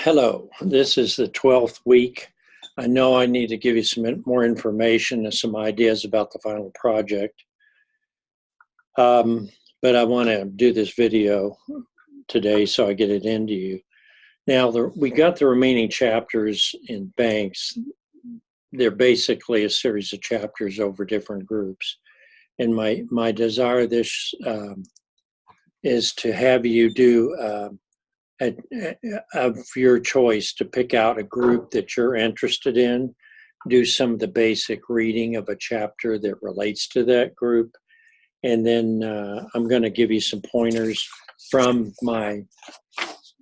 Hello, this is the 12th week. I know I need to give you some more information and some ideas about the final project. But I want to do this video today so I get it into you. Now, we got the remaining chapters in banks. They're basically a series of chapters over different groups. And my desire is to have you do of your choice to pick out a group that you're interested in, do some of the basic reading of a chapter that relates to that group, and then I'm going to give you some pointers on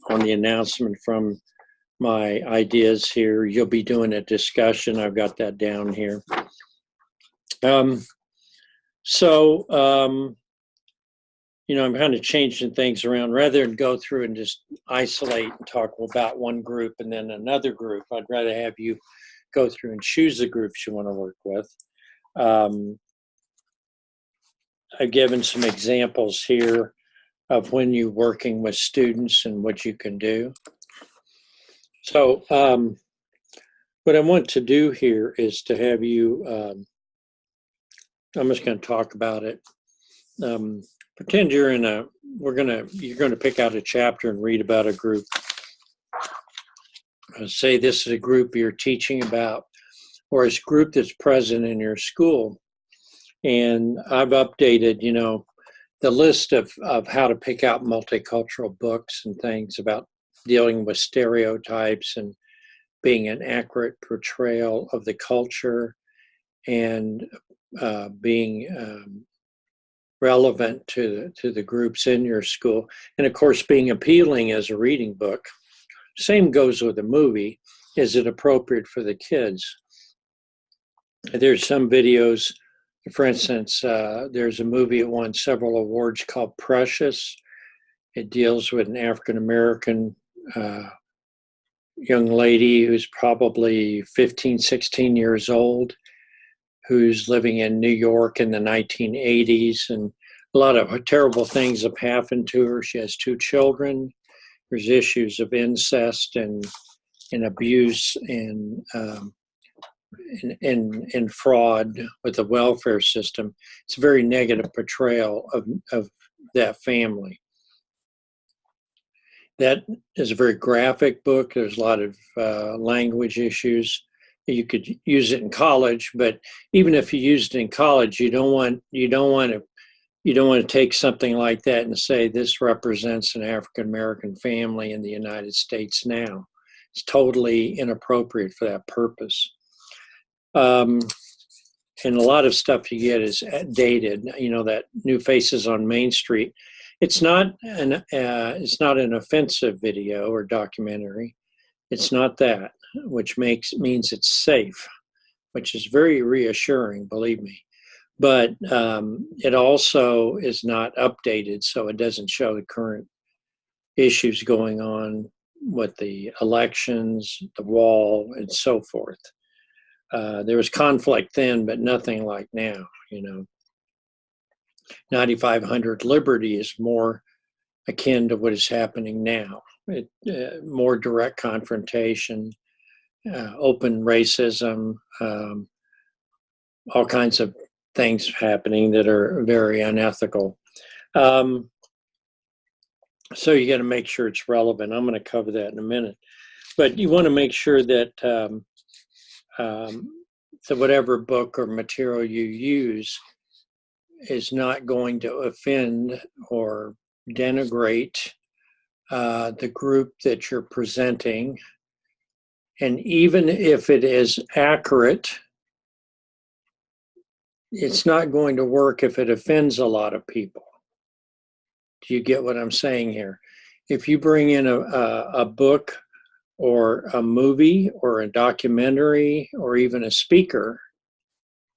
the announcement from my ideas here. You'll be doing a discussion. I've got that down here. I'm kind of changing things around. Rather than go through and just isolate and talk about one group and then another group, I'd rather have you go through and choose the groups you want to work with. I've given some examples here of when you're working with students and what you can do. So what I want to do here is to have you, I'm just going to talk about it. Pretend you're you're going to pick out a chapter and read about a group. Say this is a group you're teaching about, or it's a group that's present in your school. And I've updated, the list of how to pick out multicultural books and things about dealing with stereotypes and being an accurate portrayal of the culture and being relevant to the groups in your school, and of course being appealing as a reading book. Same goes with a movie. Is it appropriate for the kids? There's some videos, for instance, there's a movie that won several awards called Precious. It deals with an African-American young lady who's probably 15, 16 years old, who's living in New York in the 1980s, and a lot of terrible things have happened to her. She has 2 children. There's issues of incest and abuse and fraud with the welfare system. It's a very negative portrayal of that family. That is a very graphic book. There's a lot of language issues. You could use it in college, but even if you used it in college, you don't want to take something like that and say this represents an African American family in the United States now. It's totally inappropriate for that purpose. And a lot of stuff you get is dated. That New Faces on Main Street. It's not an offensive video or documentary. It's not that, which means it's safe, which is very reassuring, believe me. But it also is not updated, so it doesn't show the current issues going on with the elections, the wall, and so forth. There was conflict then, but nothing like now. 9500 Liberty is more akin to what is happening now. More direct confrontation, open racism, all kinds of things happening that are very unethical. So you got to make sure it's relevant. I'm going to cover that in a minute. But you want to make sure that whatever book or material you use is not going to offend or denigrate the group that you're presenting. And even if it is accurate, it's not going to work if it offends a lot of people. Do you get what I'm saying here? If you bring in a book or a movie or a documentary or even a speaker,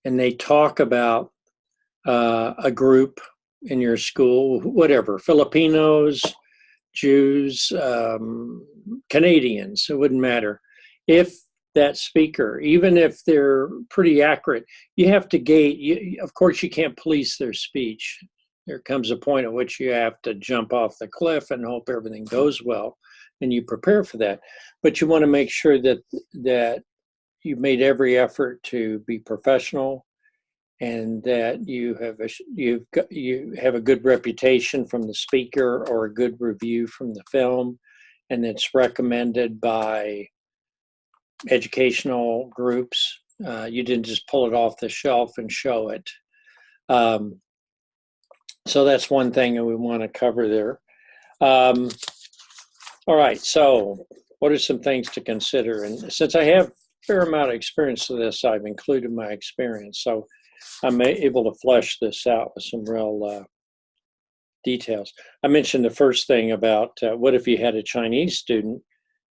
and they talk about a group in your school, whatever, Filipinos, Jews, Canadians, it wouldn't matter. If that speaker, even if they're pretty accurate, you have to gate. Of course, you can't police their speech. There comes a point at which you have to jump off the cliff and hope everything goes well, and you prepare for that. But you want to make sure that you made every effort to be professional, and that you have a good reputation from the speaker or a good review from the film, and it's recommended by educational groups. You didn't just pull it off the shelf and show it. So that's one thing that we want to cover there. All right, so what are some things to consider? And since I have a fair amount of experience to this, I've included my experience. So I'm able to flesh this out with some real details. I mentioned the first thing about what if you had a Chinese student,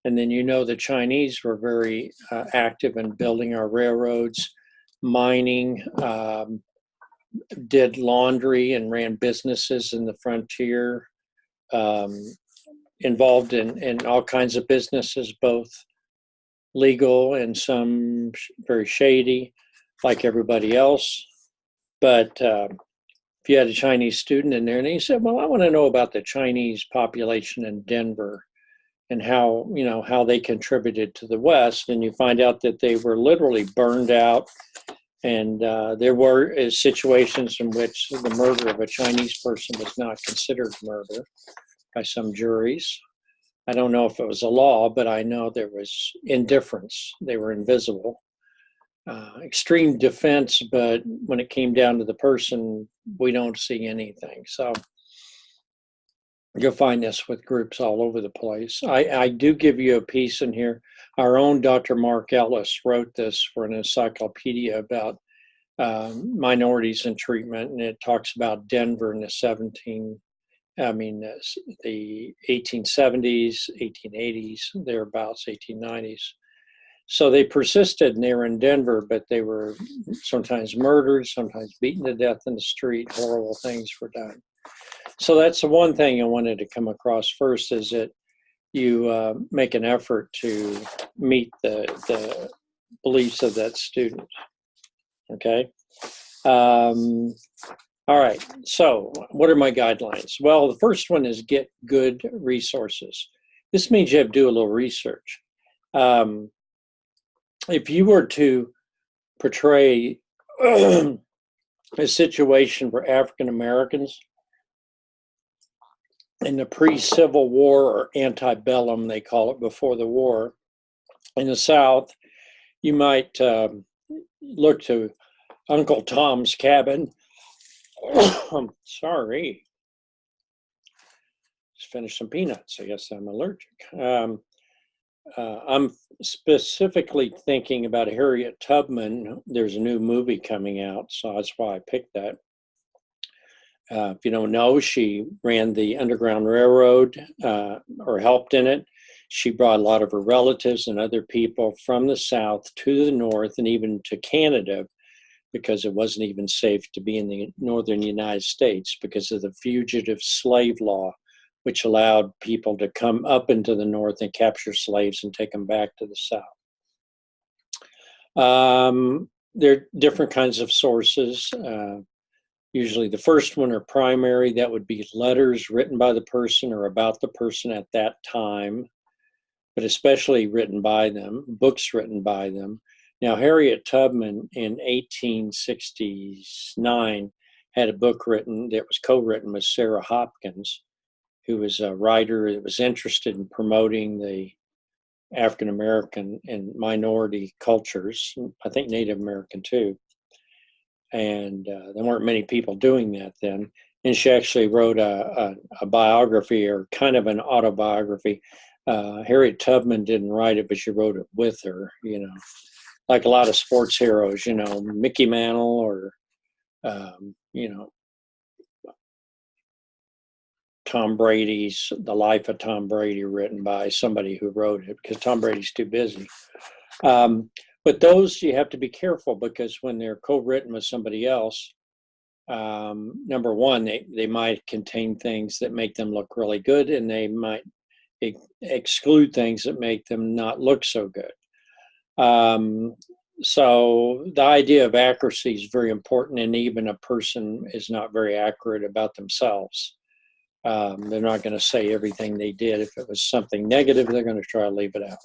and then the Chinese were very active in building our railroads, mining, did laundry and ran businesses in the frontier, involved in all kinds of businesses, both legal and some very shady, like everybody else. But if you had a Chinese student in there and he said, well, I want to know about the Chinese population in Denver and how they contributed to the West, and you find out that they were literally burned out. And there were situations in which the murder of a Chinese person was not considered murder by some juries. I don't know if it was a law, but I know there was indifference. They were invisible. Extreme defense, but when it came down to the person, we don't see anything. So you'll find this with groups all over the place. I do give you a piece in here. Our own Dr. Mark Ellis wrote this for an encyclopedia about minorities in treatment, and it talks about Denver in the 1870s, 1880s, thereabouts, 1890s. So they persisted, and they were in Denver, but they were sometimes murdered, sometimes beaten to death in the street. Horrible things were done. So that's the one thing I wanted to come across first, is that you make an effort to meet the beliefs of that student. Okay. All right. So what are my guidelines? Well, the first one is get good resources. This means you have to do a little research. If you were to portray a situation for African Americans in the pre-Civil War, or antebellum, they call it, before the war, in the South, you might look to Uncle Tom's Cabin. Sorry. Just finished some peanuts. I guess I'm allergic. I'm specifically thinking about Harriet Tubman. There's a new movie coming out, so that's why I picked that. If you don't know, she ran the Underground Railroad, or helped in it. She brought a lot of her relatives and other people from the South to the North, and even to Canada, because it wasn't even safe to be in the northern United States because of the fugitive slave law, which allowed people to come up into the North and capture slaves and take them back to the South. There are different kinds of sources. Usually the first one are primary. That would be letters written by the person or about the person at that time, but especially written by them, books written by them. Now, Harriet Tubman in 1869 had a book written that was co-written with Sarah Hopkins, who was a writer that was interested in promoting the African American and minority cultures, I think Native American too. And there weren't many people doing that then. And she actually wrote a biography, or kind of an autobiography. Harriet Tubman didn't write it, but she wrote it with her, like a lot of sports heroes, Mickey Mantle, or, Tom Brady's The Life of Tom Brady, written by somebody who wrote it, because Tom Brady's too busy. But those you have to be careful, because when they're co-written with somebody else, number one, they might contain things that make them look really good, and they might exclude things that make them not look so good. So the idea of accuracy is very important, and even a person is not very accurate about themselves. They're not going to say everything they did. If it was something negative, they're going to try to leave it out.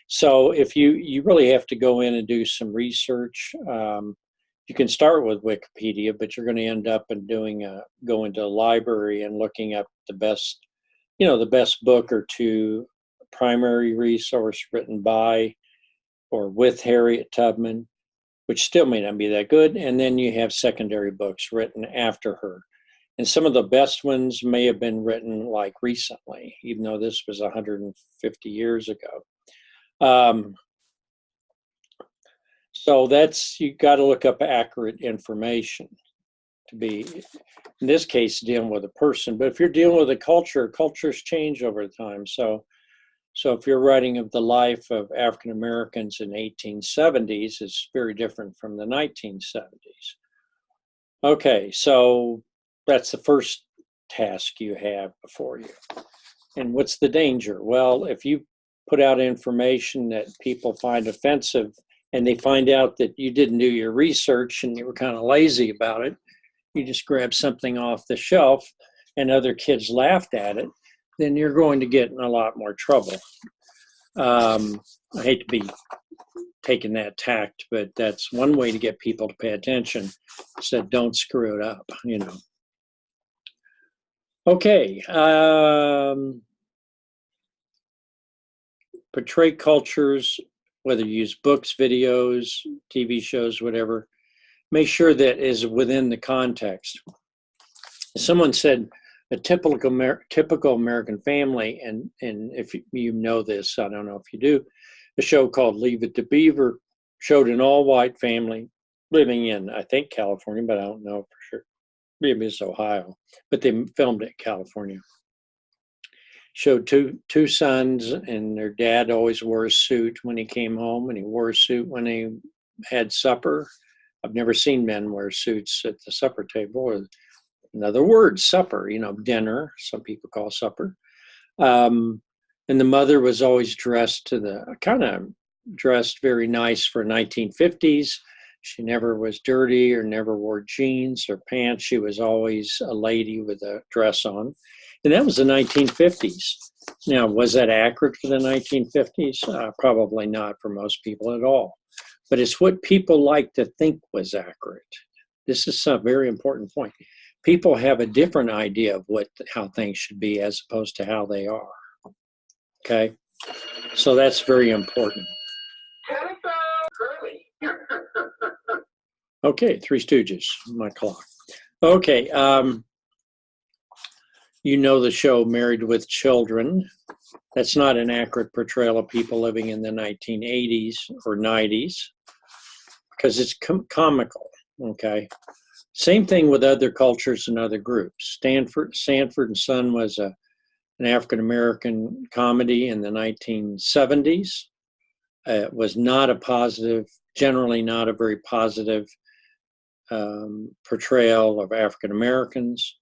So if you really have to go in and do some research, you can start with Wikipedia, but you're going to end up in going to a library and looking up the best, the best book or two, primary resource written by or with Harriet Tubman, which still may not be that good. And then you have secondary books written after her. And some of the best ones may have been written like recently, even though this was 150 years ago. So you got to look up accurate information to be, in this case, dealing with a person. But if you're dealing with a culture, cultures change over time. So if you're writing of the life of African Americans in 1870s, it's very different from the 1970s. Okay, so that's the first task you have before you. And what's the danger? Well, if you put out information that people find offensive and they find out that you didn't do your research and you were kind of lazy about it, you just grabbed something off the shelf and other kids laughed at it, then you're going to get in a lot more trouble. I hate to be taking that tact, but that's one way to get people to pay attention. So don't screw it up, Okay. Portray cultures, whether you use books, videos, TV shows, whatever, make sure that is within the context. Someone said a typical American family, and if you know this, I don't know if you do, a show called Leave It to Beaver showed an all-white family living in, I think, California, but I don't know for sure. Maybe it's Ohio, but they filmed it in California. Showed two sons, and their dad always wore a suit when he came home, and he wore a suit when he had supper. I've never seen men wear suits at the supper table, or in other words, supper, dinner, some people call supper. And the mother was always dressed dressed very nice for 1950s. She never was dirty or never wore jeans or pants. She was always a lady with a dress on. And that was the 1950s. Now, was that accurate for the 1950s? Probably not for most people at all. But it's what people like to think was accurate. This is a very important point. People have a different idea of how things should be as opposed to how they are. Okay? So that's very important. Okay, Three Stooges, my clock. Okay, you know the show Married with Children. That's not an accurate portrayal of people living in the 1980s or 90s because it's comical, okay? Same thing with other cultures and other groups. Sanford and Son was an African-American comedy in the 1970s. It was not a positive, generally not a very positive portrayal of African-Americans.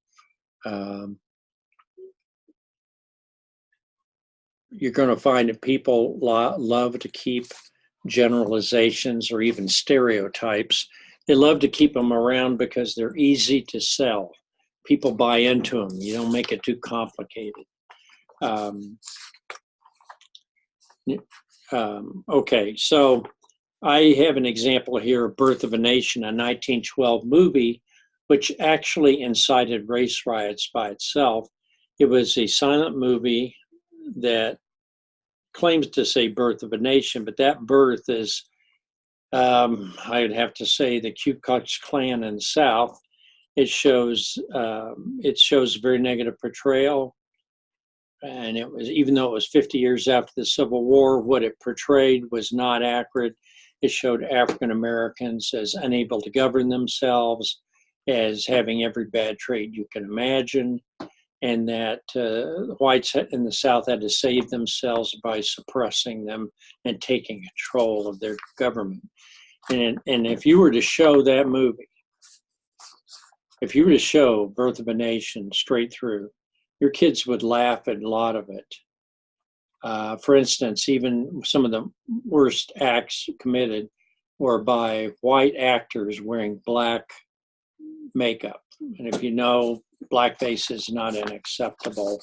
You're going to find that people love to keep generalizations or even stereotypes. They love to keep them around because they're easy to sell. People buy into them. You don't make it too complicated. Okay, so I have an example here of Birth of a Nation, a 1912 movie, which actually incited race riots by itself. It was a silent movie that claims to say Birth of a Nation, but that birth is, I'd have to say, the Ku Klux Klan in the South. It shows very negative portrayal, and it was, even though it was 50 years after the Civil War, what it portrayed was not accurate. It showed African Americans as unable to govern themselves, as having every bad trait you can imagine, and that whites in the South had to save themselves by suppressing them and taking control of their government. And if you were to show that movie, if you were to show Birth of a Nation straight through, your kids would laugh at a lot of it. For instance, even some of the worst acts committed or by white actors wearing black makeup. And if you know, blackface is not an acceptable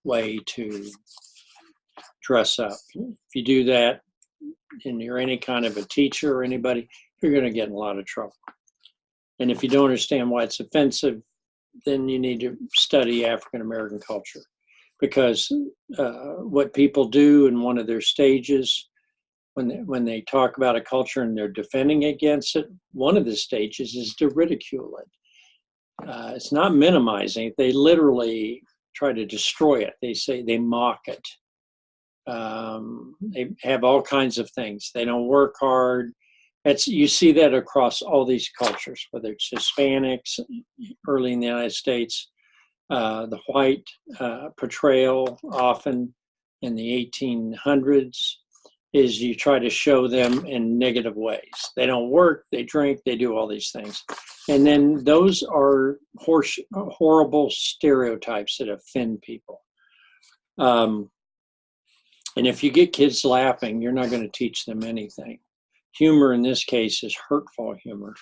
way to dress up. If you do that and you're any kind of a teacher or anybody, you're going to get in a lot of trouble. And if you don't understand why it's offensive, then you need to study African American culture. Because what people do in one of their stages, when they talk about a culture and they're defending against it, one of the stages is to ridicule it. It's not minimizing it. They literally try to destroy it. They say they mock it. They have all kinds of things. They don't work hard. You see that across all these cultures, whether it's Hispanics early in the United States, the white portrayal often in the 1800s is you try to show them in negative ways. They don't work, they drink, they do all these things. And then those are horrible stereotypes that offend people. And if you get kids laughing, you're not going to teach them anything. Humor in this case is hurtful humor.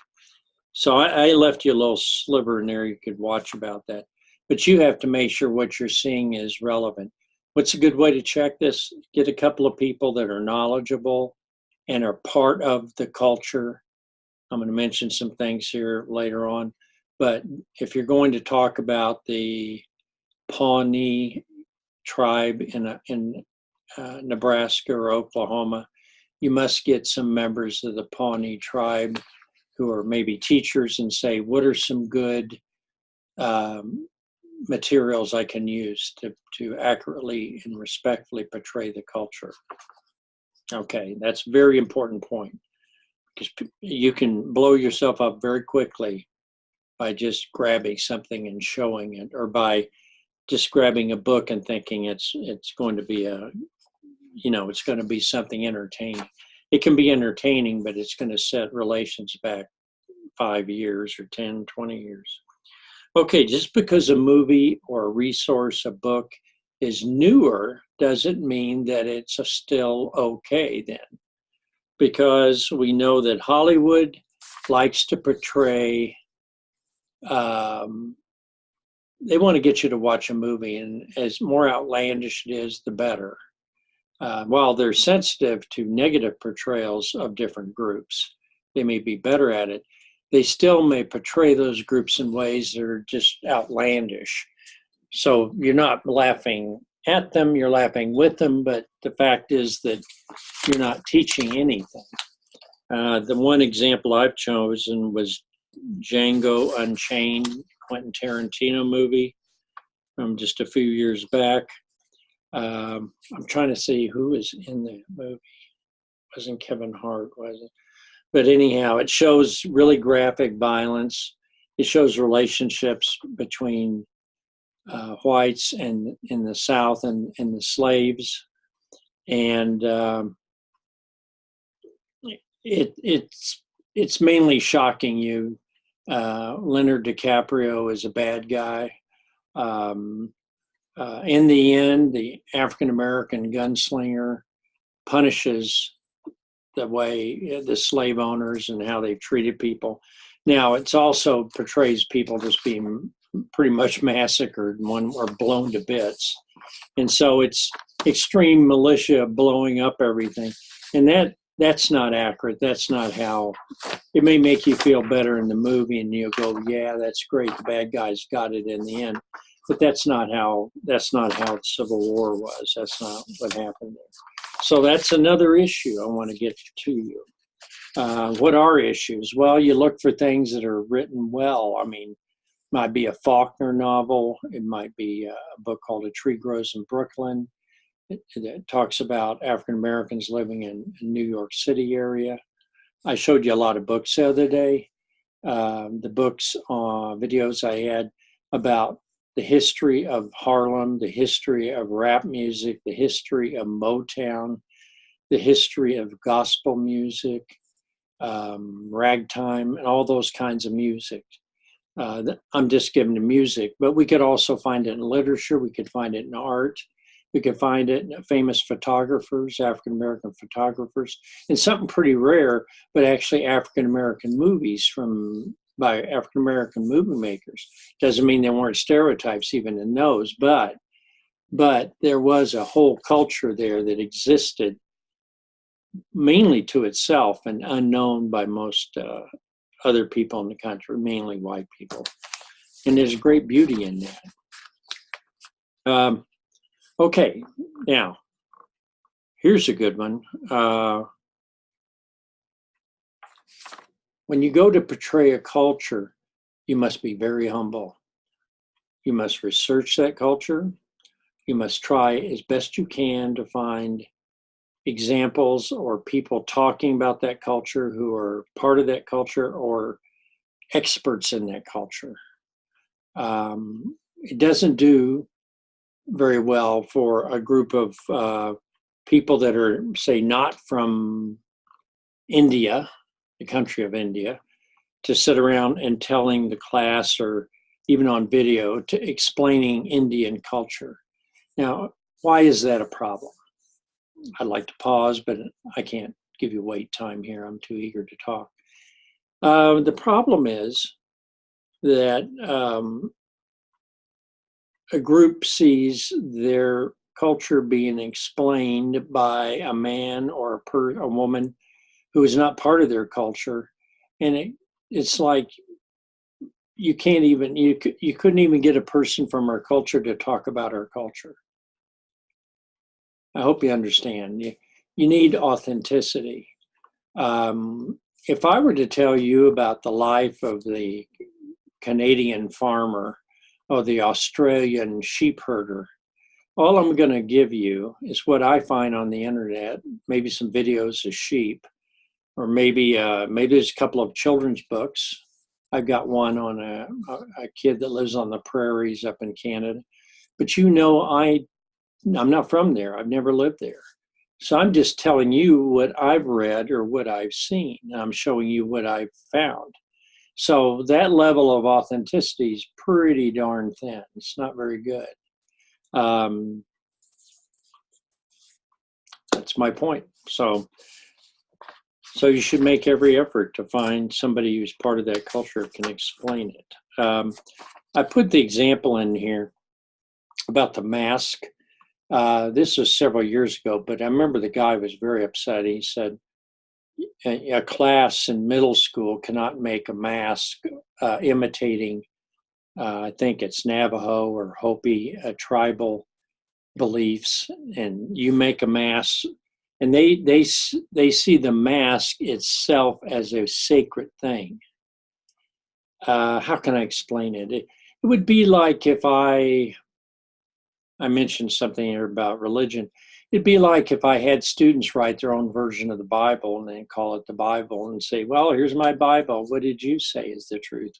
So I left you a little sliver in there you could watch about that. But you have to make sure what you're seeing is relevant. What's a good way to check this? Get a couple of people that are knowledgeable and are part of the culture. I'm going to mention some things here later on. But if you're going to talk about the Pawnee tribe in Nebraska or Oklahoma, you must get some members of the Pawnee tribe who are maybe teachers and say, what are some good materials I can use to accurately and respectfully portray the culture. Okay, that's a very important point, because you can blow yourself up very quickly by just grabbing something and showing it, or by just grabbing a book and thinking it's going to be it's going to be something entertaining. It can be entertaining, but it's going to set relations back 5 years or 10, 20 years. Okay, just because a movie or a resource, a book is newer, doesn't mean that it's still okay then. Because we know that Hollywood likes to portray, they want to get you to watch a movie, and as more outlandish it is, the better. While they're sensitive to negative portrayals of different groups, they may be better at it. They still may portray those groups in ways that are just outlandish. So you're not laughing at them, you're laughing with them, but the fact is that you're not teaching anything. The one example I've chosen was Django Unchained, Quentin Tarantino movie from just a few years back. I'm trying to see who is in the movie. It wasn't Kevin Hart, was it? But anyhow, it shows really graphic violence. It shows relationships between whites and in the South and the slaves. And it's mainly shocking you. Leonardo DiCaprio is a bad guy. In the end, the African-American gunslinger punishes the way the slave owners and how they've treated people. Now, it's also portrays people just being pretty much massacred or blown to bits. And so it's extreme militia blowing up everything. And that's not accurate. That's not how, it may make you feel better in the movie and you'll go, yeah, that's great. The bad guys got it in the end. But that's not how the Civil War was. That's not what happened there. So that's another issue I want to get to you. What are issues? Well, you look for things that are written well. I mean, it might be a Faulkner novel. It might be a book called A Tree Grows in Brooklyn. It talks about African Americans living in New York City area. I showed you a lot of books the other day. The books, videos I had about the history of Harlem, the history of rap music, the history of Motown, the history of gospel music, ragtime, and all those kinds of music. I'm just giving the music, but we could also find it in literature. We could find it in art. We can find it in famous photographers, African-American photographers, and something pretty rare, but actually African-American movies by African-American movie makers. Doesn't mean there weren't stereotypes even in those, but there was a whole culture there that existed mainly to itself and unknown by most other people in the country, mainly white people. And there's great beauty in that. Okay, now, here's a good one. When you go to portray a culture, you must be very humble. You must research that culture. You must try as best you can to find examples or people talking about that culture who are part of that culture or experts in that culture. It doesn't do very well for a group of people that are, say, not from India, the country of India, to sit around and telling the class or even on video to explaining Indian culture. Now, why is that a problem? I'd like to pause, but I can't give you wait time here. I'm too eager to talk. The problem is that a group sees their culture being explained by a man or a woman who is not part of their culture, and it's like you couldn't even get a person from our culture to talk about our culture. I hope you understand. You need authenticity. If I were to tell you about the life of the Canadian farmer or the Australian sheep herder, all I'm going to give you is what I find on the internet, maybe some videos of sheep, or maybe there's a couple of children's books. I've got one on a kid that lives on the prairies up in Canada. But I'm not from there. I've never lived there. So I'm just telling you what I've read or what I've seen. I'm showing you what I've found. So that level of authenticity is pretty darn thin. It's not very good. That's my point. So you should make every effort to find somebody who's part of that culture can explain it. I put the example in here about the mask. This was several years ago, but I remember the guy was very upset. He said a class in middle school cannot make a mask imitating, I think it's Navajo or Hopi tribal beliefs, and you make a mask, and they see the mask itself as a sacred thing. How can I explain it? It would be like if I mentioned something here about religion. It'd be like if I had students write their own version of the Bible and then call it the Bible and say, well, here's my Bible. What did you say is the truth?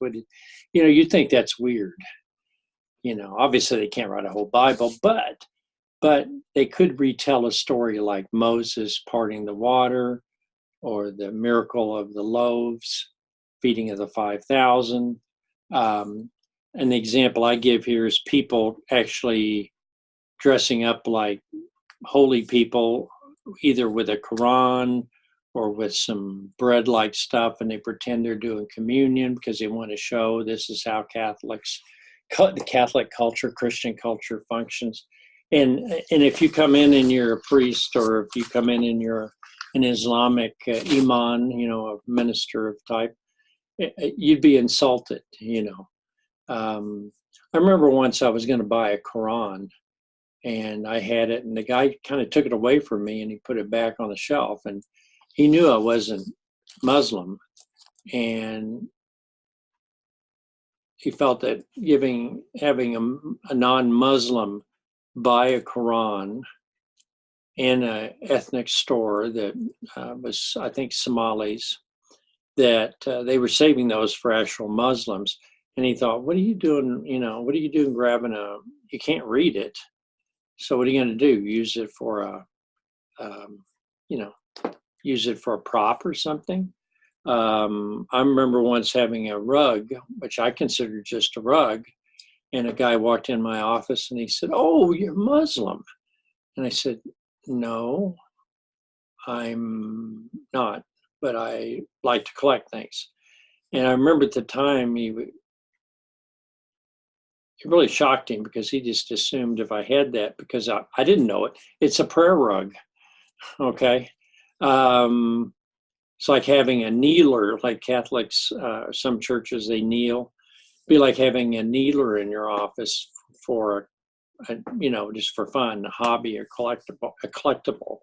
You think that's weird. Obviously they can't write a whole Bible, but they could retell a story like Moses parting the water, or the miracle of the loaves, feeding of the 5,000. And the example I give here is people actually dressing up like holy people, either with a Quran or with some bread-like stuff, and they pretend they're doing communion because they want to show this is how the Catholic culture, Christian culture functions. And if you come in you're a priest, or if you come in and you're an Islamic imam, a minister of type, you'd be insulted, I remember once I was going to buy a Quran, and I had it, and the guy kind of took it away from me, and he put it back on the shelf, and he knew I wasn't Muslim, and he felt that having a non-Muslim buy a Quran in an ethnic store that was, I think, Somalis, that they were saving those for actual Muslims. And he thought, what are you doing? What are you doing grabbing you can't read it. So what are you going to do? Use it for use it for a prop or something? I remember once having a rug, which I considered just a rug, and a guy walked in my office and he said, "Oh, you're Muslim." And I said, no, I'm not, but I like to collect things. And I remember at the time it really shocked him because he just assumed if I had that, because I didn't know it. It's a prayer rug, okay? It's like having a kneeler, like Catholics, some churches, they kneel. Be like having a kneeler in your office for, just for fun, a hobby or collectible.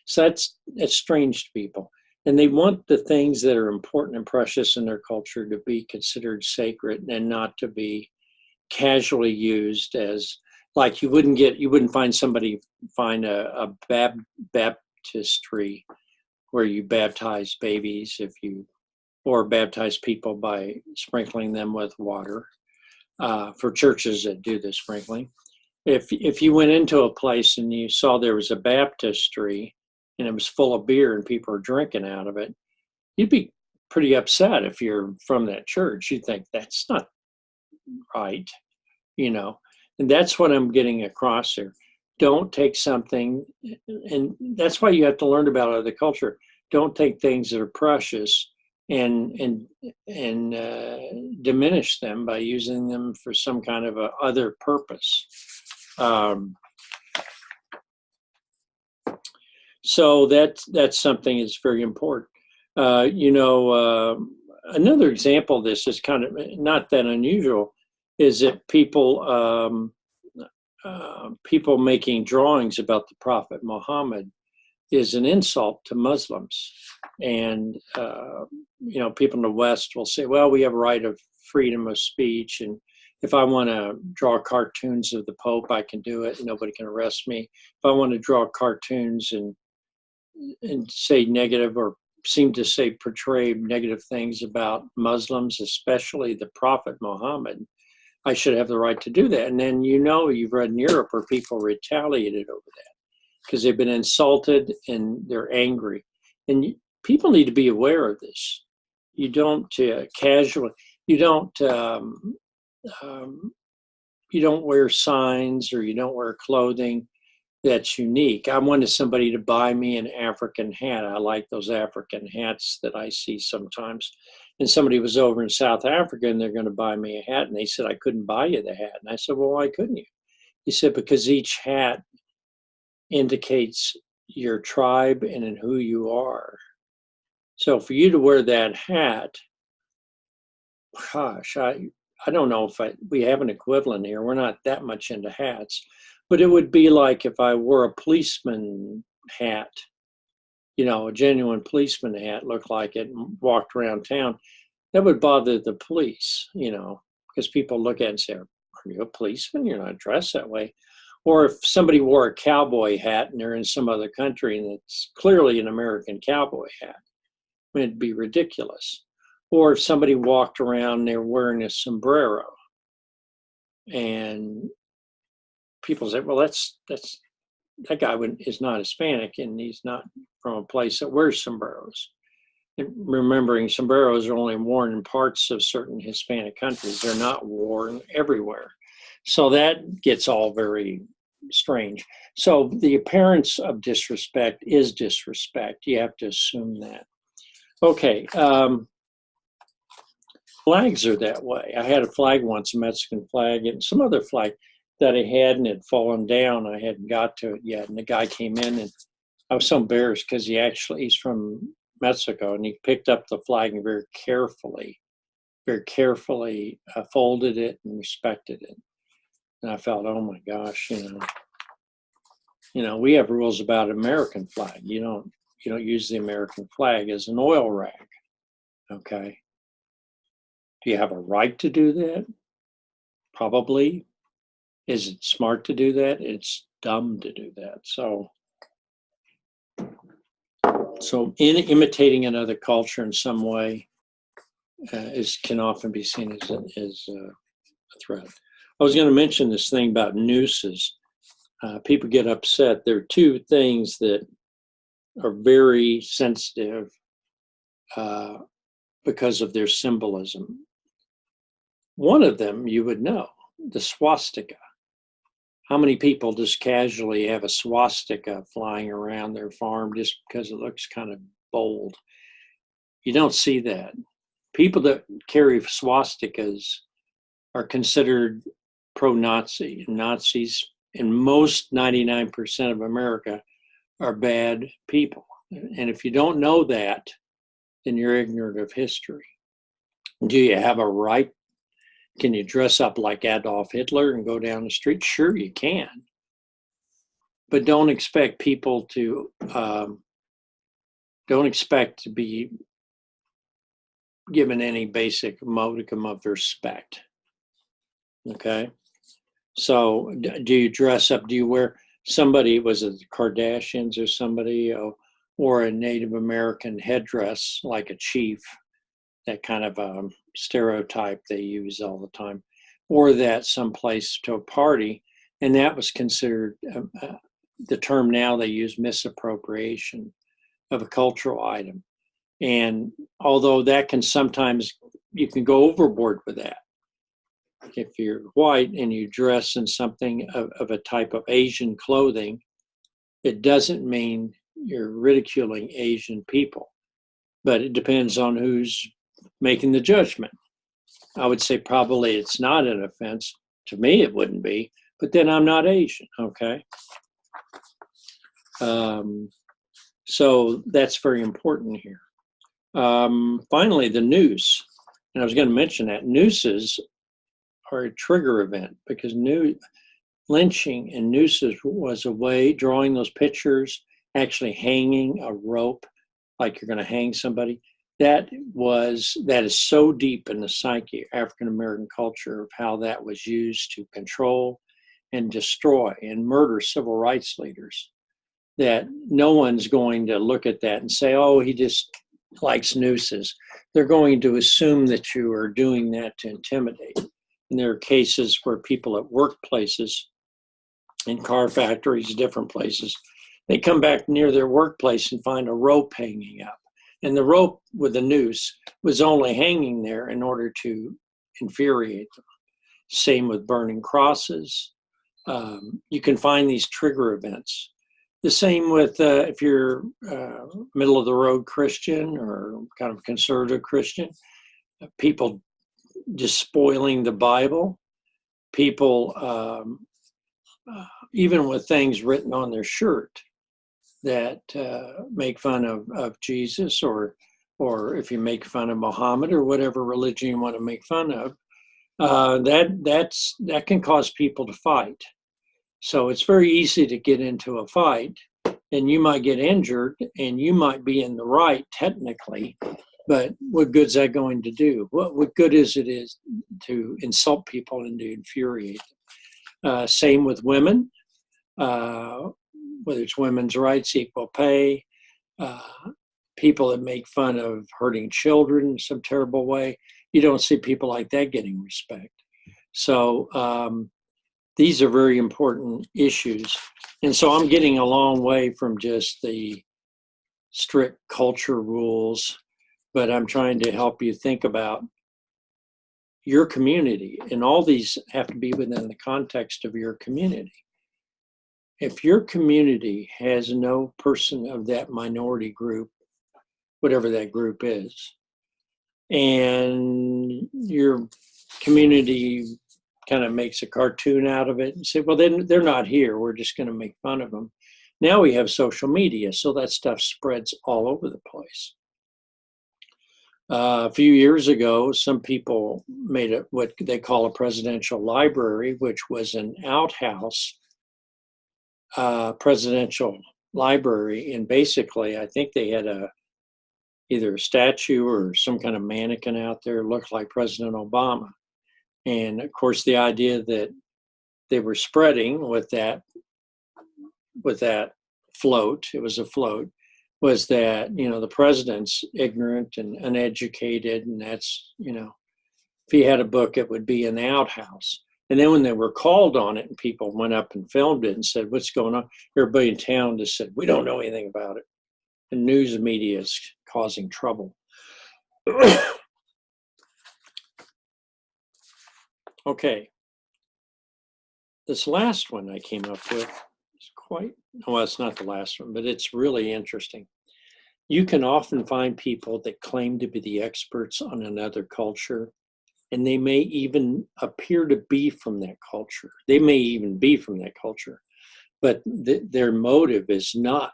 So that's strange to people. And they want the things that are important and precious in their culture to be considered sacred and not to be casually used as, like you wouldn't find a baptistry where you baptize babies or baptize people by sprinkling them with water, for churches that do the sprinkling. If you went into a place and you saw there was a baptistry and it was full of beer and people were drinking out of it, you'd be pretty upset if you're from that church. You'd think that's not right, you know. And that's what I'm getting across here. Don't take something, and that's why you have to learn about other culture. Don't take things that are precious and diminish them by using them for some kind of a other purpose. So that's something that's very important. Another example of this is kind of not that unusual, is that people making drawings about the Prophet Muhammad is an insult to Muslims. And, people in the West will say, well, we have a right of freedom of speech. And if I want to draw cartoons of the Pope, I can do it. Nobody can arrest me. If I want to draw cartoons and say negative or seem to say portray negative things about Muslims, especially the Prophet Muhammad, I should have the right to do that. And then, you've read in Europe where people retaliated over that because they've been insulted and they're angry. And people need to be aware of this. You don't casually, you don't wear signs or you don't wear clothing that's unique. I wanted somebody to buy me an African hat. I like those African hats that I see sometimes. And somebody was over in South Africa and they're going to buy me a hat. And they said, I couldn't buy you the hat. And I said, well, why couldn't you? He said, because each hat indicates your tribe and in who you are. So for you to wear that hat, gosh, I don't know if we have an equivalent here. We're not that much into hats. But it would be like if I wore a policeman hat, a genuine policeman hat, looked like it, and walked around town. That would bother the police, because people look at it and say, are you a policeman? You're not dressed that way. Or if somebody wore a cowboy hat and they're in some other country and it's clearly an American cowboy hat, it'd be ridiculous. Or if somebody walked around and they're wearing a sombrero and people say, well, that guy is not Hispanic and he's not from a place that wears sombreros. And remembering sombreros are only worn in parts of certain Hispanic countries. They're not worn everywhere. So that gets all very strange. So the appearance of disrespect is disrespect. You have to assume that. Okay. Flags are that way. I had a flag once, a Mexican flag, and some other flag that I had, and it had fallen down. I hadn't got to it yet. And the guy came in, and I was so embarrassed because he's from Mexico, and he picked up the flag and very carefully folded it and respected it. And I felt, oh my gosh, we have rules about American flag. You don't use the American flag as an oil rag. Okay. Do you have a right to do that? Probably. Is it smart to do that? It's dumb to do that. So in imitating another culture in some way can often be seen as a threat. I was going to mention this thing about nooses. People get upset. There are two things that are very sensitive because of their symbolism. One of them you would know, the swastika. How many people just casually have a swastika flying around their farm just because it looks kind of bold? You don't see that. People that carry swastikas are considered pro-Nazi. Nazis in most 99% of America are bad people. And if you don't know that, then you're ignorant of history. Do you have a right? Can you dress up like Adolf Hitler and go down the street? Sure, you can. But don't expect people to, don't expect to be given any basic modicum of respect. Okay? So do you dress up? Do you wear, somebody, was it the Kardashians or somebody, or a Native American headdress like a chief, that kind of stereotype they use all the time, or that someplace to a party, and that was considered, the term now they use, misappropriation of a cultural item. And although that can sometimes, you can go overboard with that. If you're white and you dress in something of a type of Asian clothing, it doesn't mean you're ridiculing Asian people, but it depends on who's making the judgment. I would say probably it's not an offense. To me, it wouldn't be, but then I'm not Asian, okay? So that's very important here. Finally, the noose. And I was going to mention that nooses are a trigger event, because lynching and nooses was a way, drawing those pictures, actually hanging a rope like you're going to hang somebody. That is so deep in the psyche of African American culture of how that was used to control and destroy and murder civil rights leaders, that no one's going to look at that and say, oh, he just likes nooses. They're going to assume that you are doing that to intimidate. And there are cases where people at workplaces, in car factories, different places, they come back near their workplace and find a rope hanging up. And the rope with the noose was only hanging there in order to infuriate them. Same with burning crosses. You can find these trigger events. The same with if you're middle of the road Christian or kind of conservative Christian, people despoiling the Bible, people even with things written on their shirt that make fun of Jesus, or if you make fun of Muhammad or whatever religion you want to make fun of, that can cause people to fight. So it's very easy to get into a fight, and you might get injured, and you might be in the right technically, but what good's that going to do? What good is to insult people and to infuriate them? Same with women, whether it's women's rights, equal pay, people that make fun of hurting children in some terrible way. You don't see people like that getting respect. So these are very important issues. And so I'm getting a long way from just the strict culture rules, but I'm trying to help you think about your community. And all these have to be within the context of your community. If your community has no person of that minority group, whatever that group is, and your community kind of makes a cartoon out of it and say, well, then they're not here, we're just going to make fun of them. Now we have social media, so that stuff spreads all over the place. A few years ago, some people made what they call a presidential library, which was an outhouse presidential library. And basically, I think they had either a statue or some kind of mannequin out there, looked like President Obama. And of course, the idea that they were spreading with that float, it was a float, was that, the president's ignorant and uneducated, and that's, if he had a book, it would be in the outhouse. And then when they were called on it and people went up and filmed it and said, what's going on? Everybody in town just said, we don't know anything about it. The news media is causing trouble. Okay. this last one I came up with is quite, well, it's not the last one, but it's really interesting. You can often find people that claim to be the experts on another culture, and they may even appear to be from that culture. They may even be from that culture, but their motive is not.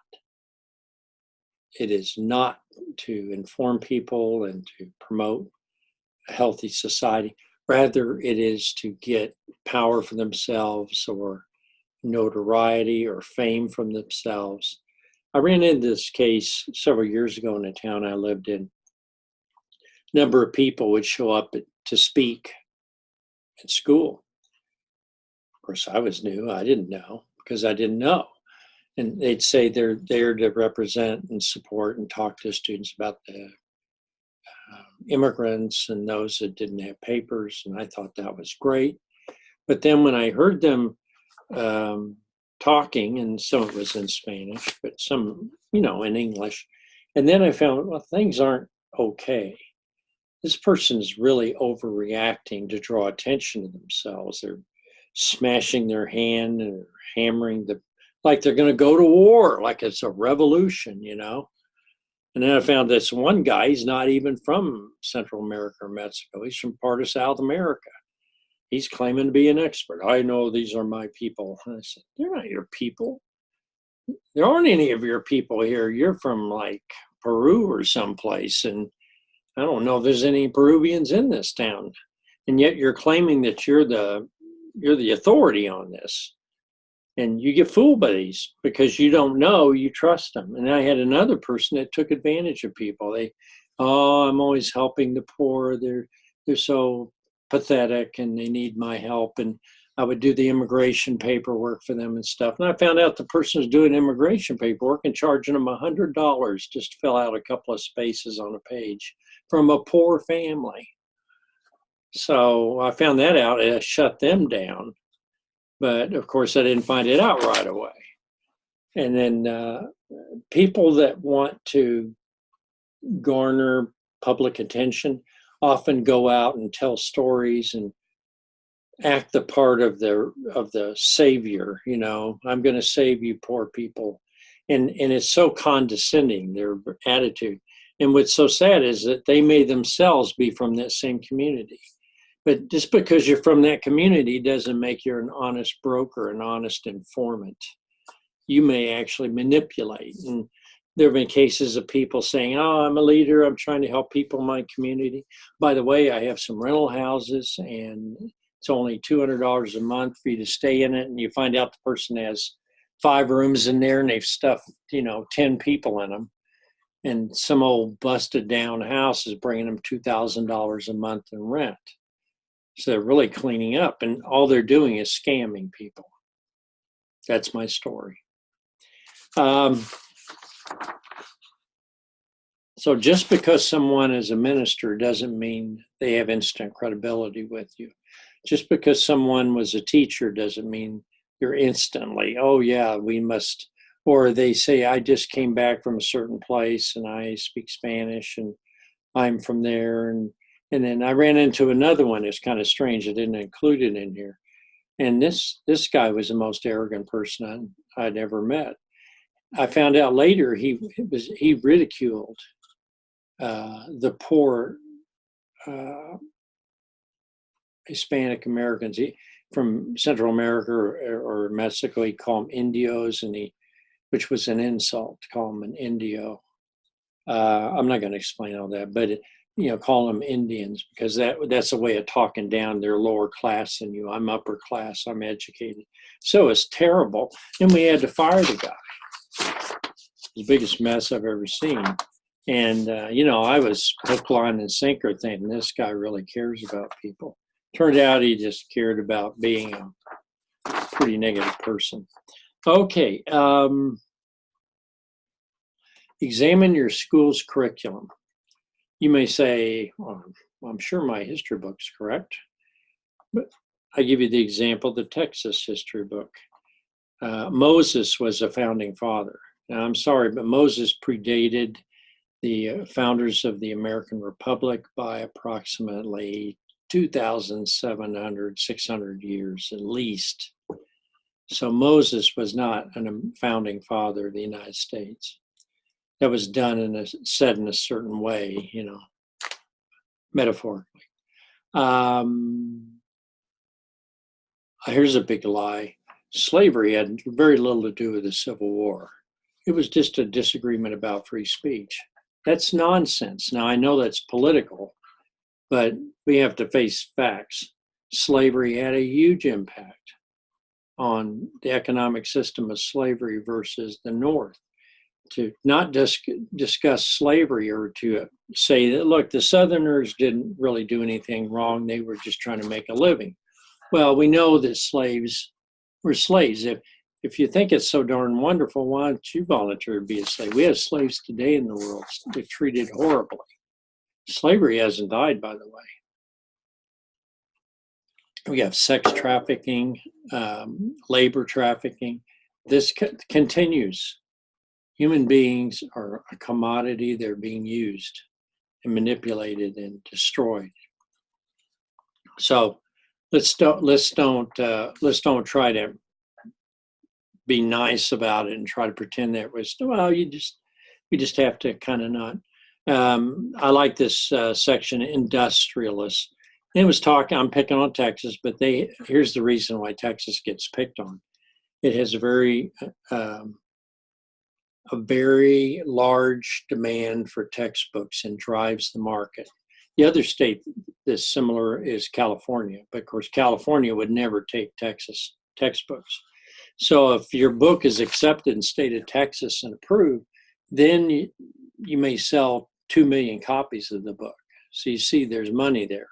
It is not to inform people and to promote a healthy society. Rather, it is to get power for themselves or notoriety or fame from themselves. I ran into this case several years ago in a town I lived in. A number of people would show up to speak at school. Of course, I was new. I didn't know because I didn't know. And they'd say they're there to represent and support and talk to students about the immigrants and those that didn't have papers. And I thought that was great. But then when I heard them talking, and some of it was in Spanish, but some, in English. And then I found, well, things aren't okay. This person's really overreacting to draw attention to themselves. They're smashing their hand and hammering like they're going to go to war, like it's a revolution, And then I found this one guy, he's not even from Central America or Mexico. He's from part of South America. He's claiming to be an expert. I know these are my people. And I said, they're not your people. There aren't any of your people here. You're from like Peru or someplace. And I don't know if there's any Peruvians in this town. And yet you're claiming that you're the authority on this. And you get fooled by these because you don't know, you trust them. And I had another person that took advantage of people. I'm always helping the poor. They're so pathetic and they need my help. And I would do the immigration paperwork for them and stuff. And I found out the person was doing immigration paperwork and charging them $100 just to fill out a couple of spaces on a page from a poor family. So I found that out and I shut them down. But of course, I didn't find it out right away. And then people that want to garner public attention often go out and tell stories and act the part of the savior. I'm going to save you, poor people, and it's so condescending, their attitude. And what's so sad is that they may themselves be from that same community. But just because you're from that community doesn't make you an honest broker, an honest informant. You may actually manipulate. And there have been cases of people saying, I'm a leader, I'm trying to help people in my community. By the way, I have some rental houses and it's only $200 a month for you to stay in it. And you find out the person has 5 rooms in there and they've stuffed, 10 people in them. And some old busted down house is bringing them $2,000 a month in rent. So they're really cleaning up, and all they're doing is scamming people. That's my story. So just because someone is a minister doesn't mean they have instant credibility with you. Just because someone was a teacher doesn't mean you're instantly, oh yeah, we must, or they say, I just came back from a certain place and I speak Spanish and I'm from there. And then I ran into another one. It's kind of strange. I didn't include it in here. And this guy was the most arrogant person I'd ever met. I found out later he ridiculed the poor Hispanic Americans from Central America or Mexico. He called them Indios, which was an insult to call them an Indio. I'm not going to explain all that, but call them Indians because that's a way of talking down. They're lower class than you. I'm upper class. I'm educated. So it's terrible. And we had to fire the guy. The biggest mess I've ever seen. And, I was hook, line, and sinker thinking this guy really cares about people. Turned out he just cared about being a pretty negative person. Okay. Examine your school's curriculum. You may say, well, I'm sure my history book's correct, but I give you the example, the Texas history book. Moses was a founding father. Now, I'm sorry, but Moses predated the founders of the American Republic by approximately 2,700, 600 years at least. So Moses was not a founding father of the United States. That was done said in a certain way, metaphorically. Here's a big lie. Slavery had very little to do with the Civil War. It was just a disagreement about free speech. That's nonsense. Now, I know that's political, but we have to face facts. Slavery had a huge impact on the economic system of slavery versus the North. To not discuss slavery or to say that, look, the Southerners didn't really do anything wrong. They were just trying to make a living. Well, we know that slaves were slaves. If you think it's so darn wonderful, why don't you volunteer to be a slave? We have slaves today in the world. They're treated horribly. Slavery hasn't died, by the way. We have sex trafficking, labor trafficking. This continues. Human beings are a commodity. They're being used and manipulated and destroyed. So let's don't try to be nice about it and try to pretend that it was, well, we just have to kind of not. I like this section, industrialists. It was talking, I'm picking on Texas, but here's the reason why Texas gets picked on. It has a very large demand for textbooks and drives the market. The other state that's similar is California, but of course California would never take Texas textbooks. So if your book is accepted in the state of Texas and approved, then you may sell 2 million copies of the book. So you see there's money there.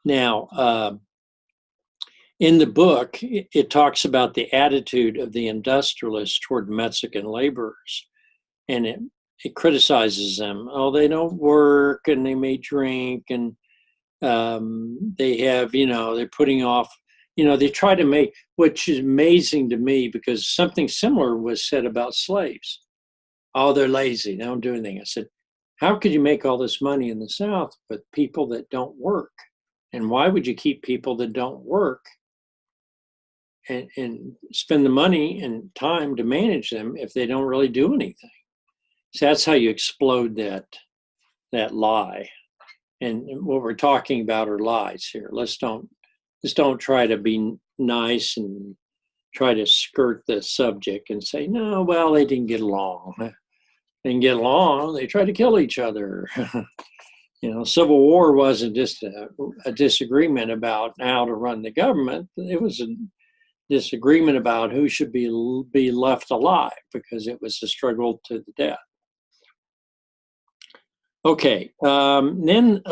Now, in the book, it talks about the attitude of the industrialists toward Mexican laborers, and it criticizes them. Oh, they don't work, and they may drink, and they have, they're putting off, they try to make, which is amazing to me because something similar was said about slaves. Oh, they're lazy, they don't do anything. I said, how could you make all this money in the South with people that don't work? And why would you keep people that don't work and spend the money and time to manage them if they don't really do anything? So that's how you explode that lie. And what we're talking about are lies here. Let's don't try to be nice and try to skirt the subject and say, no, well, they didn't get along. They didn't get along. They tried to kill each other. Civil War wasn't just a disagreement about how to run the government. It was a disagreement about who should be left alive because it was a struggle to the death. Okay, then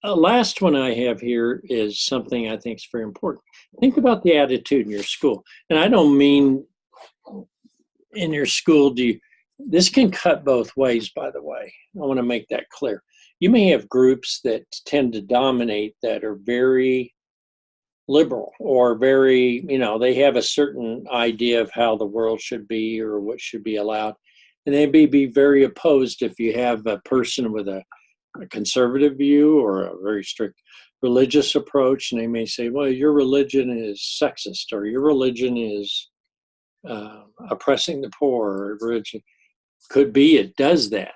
last one I have here is something I think is very important. Think about the attitude in your school. And I don't mean in your school, this can cut both ways, by the way. I want to make that clear. You may have groups that tend to dominate that are very liberal or very, they have a certain idea of how the world should be or what should be allowed. And they may be very opposed if you have a person with a conservative view or a very strict religious approach. And they may say, well, your religion is sexist or your religion is oppressing the poor. Or religion could be it does that.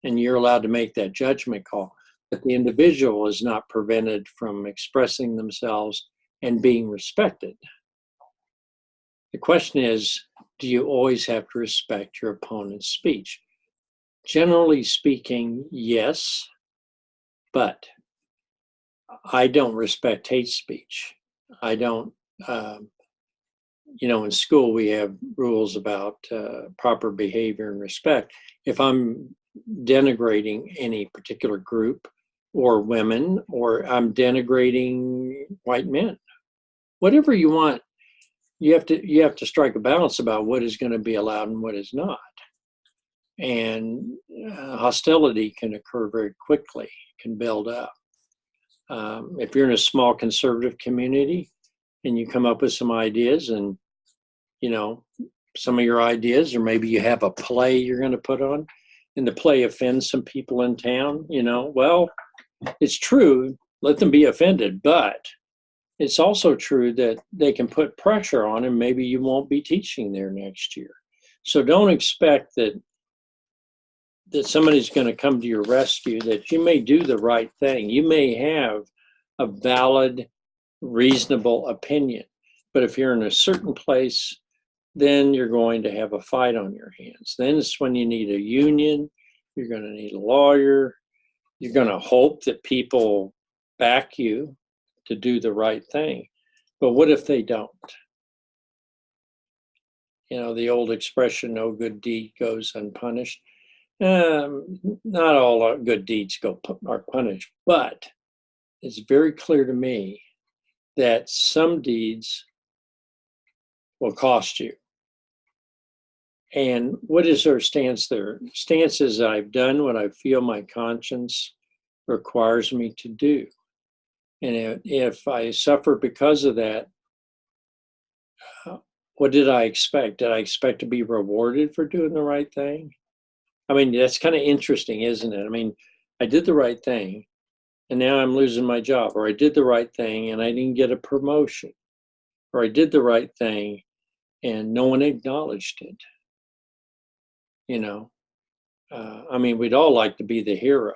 And you're allowed to make that judgment call. But the individual is not prevented from expressing themselves and being respected. The question is, do you always have to respect your opponent's speech? Generally speaking, yes, but I don't respect hate speech. I don't, in school we have rules about proper behavior and respect. If I'm denigrating any particular group or women, or I'm denigrating white men, whatever you want, you have to strike a balance about what is going to be allowed and what is not. And hostility can occur very quickly, can build up. If you're in a small conservative community and you come up with some ideas and, some of your ideas, or maybe you have a play you're going to put on and the play offends some people in town, well, it's true. let them be offended. But it's also true that they can put pressure on, and maybe you won't be teaching there next year. So don't expect that somebody's going to come to your rescue, that you may do the right thing. You may have a valid, reasonable opinion. But if you're in a certain place, then you're going to have a fight on your hands. Then it's when you need a union, you're going to need a lawyer, you're going to hope that people back you to do the right thing. But what if they don't? You know, the old expression, no good deed goes unpunished. Not all good deeds are punished, but it's very clear to me that some deeds will cost you. And what is our stance there? Stance is I've done what I feel my conscience requires me to do. And if I suffer because of that, what did I expect? Did I expect to be rewarded for doing the right thing? I mean, that's kind of interesting, isn't it? I mean, I did the right thing and now I'm losing my job, or I did the right thing and I didn't get a promotion, or I did the right thing and no one acknowledged it. You know, I mean, we'd all like to be the hero.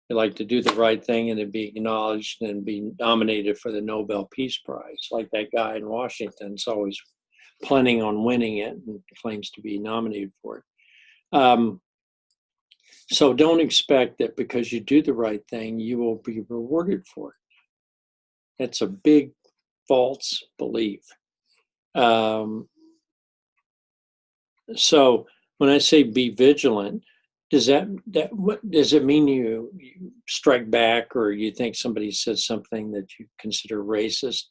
We'd like to do the right thing and then be acknowledged and be nominated for the Nobel Peace Prize, like that guy in Washington's always planning on winning it and claims to be nominated for it. So don't expect that because you do the right thing, you will be rewarded for it. That's a big false belief. So when I say be vigilant, what does it mean? You strike back, or you think somebody said something that you consider racist,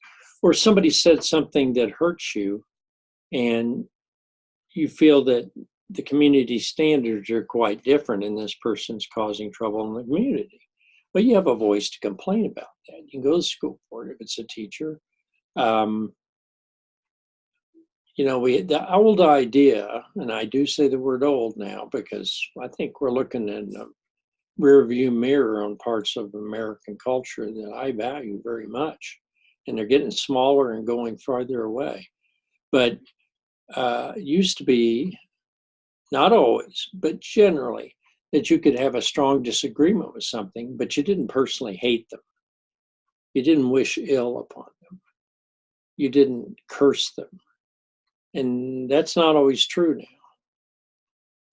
or somebody said something that hurts you, and you feel that the community standards are quite different, and this person's causing trouble in the community. But you have a voice to complain about that. You can go to school for it if it's a teacher. You know, the old idea, and I do say the word old now because I think we're looking in a rear view mirror on parts of American culture that I value very much. And they're getting smaller and going farther away. But it used to be, not always, but generally, that you could have a strong disagreement with something, but you didn't personally hate them. You didn't wish ill upon them. You didn't curse them. And that's not always true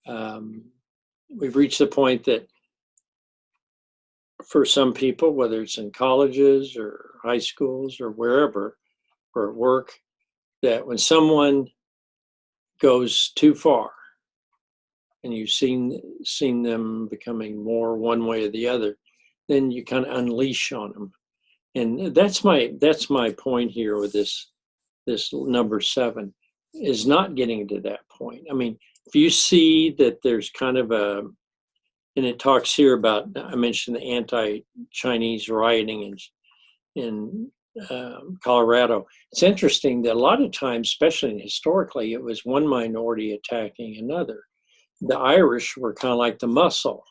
now. We've reached the point that for some people, whether it's in colleges or high schools or wherever, or at work, that when someone goes too far and you've seen them becoming more one way or the other, then you kind of unleash on them. And that's my point here with this number 7. Is not getting to that point. I mean, if you see that there's kind of and it talks here about, I mentioned the anti-Chinese rioting in Colorado. It's interesting that a lot of times, especially historically, it was one minority attacking another. The Irish were kind of like the muscle,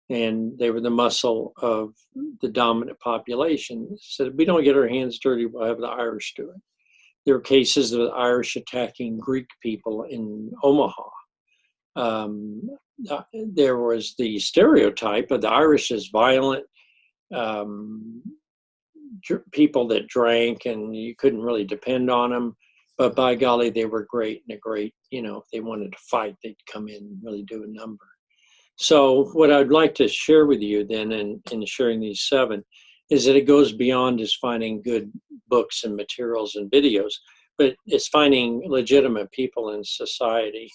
and they were the muscle of the dominant population. So if we don't get our hands dirty, we'll have the Irish do it. There were cases of the Irish attacking Greek people in Omaha. There was the stereotype of the Irish as violent people that drank, and you couldn't really depend on them. But by golly, they were great, and if they wanted to fight, they'd come in and really do a number. So what I'd like to share with you then in sharing these 7 is that it goes beyond just finding good books and materials and videos, but it's finding legitimate people in society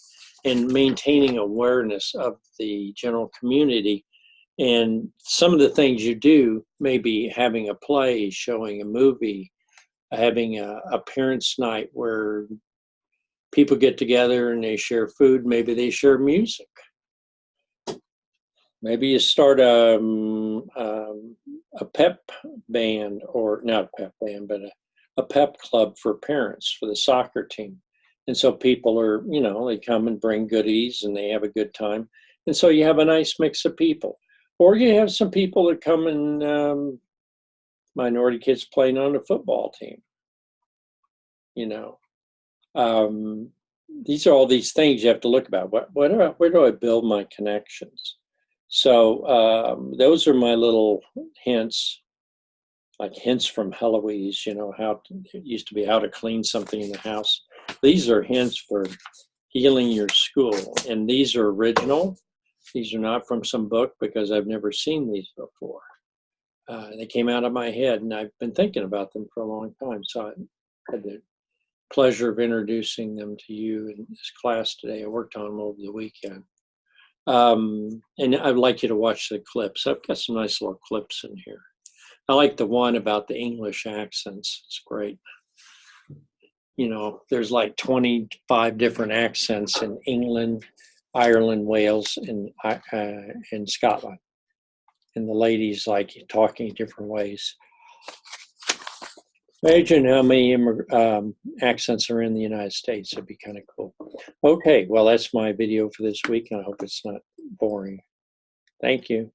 and maintaining awareness of the general community. And some of the things you do may be having a play, showing a movie, having a parents' night where people get together and they share food, maybe they share music. Maybe you start a pep band, or not a pep band, but a pep club for parents for the soccer team. And so people are, they come and bring goodies and they have a good time. And so you have a nice mix of people. Or you have some people that come and minority kids playing on a football team. You know, these are all these things you have to look about. Where do I build my connections? So those are my little hints, like hints from Heloise, you know, it used to be how to clean something in the house. These are hints for healing your school. And these are original. These are not from some book because I've never seen these before. They came out of my head and I've been thinking about them for a long time. So I had the pleasure of introducing them to you in this class today. I worked on them over the weekend. And I'd like you to watch the clips. I've got some nice little clips in here. I like the one about the English accents. It's great. You know, there's like 25 different accents in England, Ireland, Wales, and Scotland. And the ladies like talking different ways. Imagine how many accents are in the United States. It'd be kind of cool. Okay, well, that's my video for this week, and I hope it's not boring. Thank you.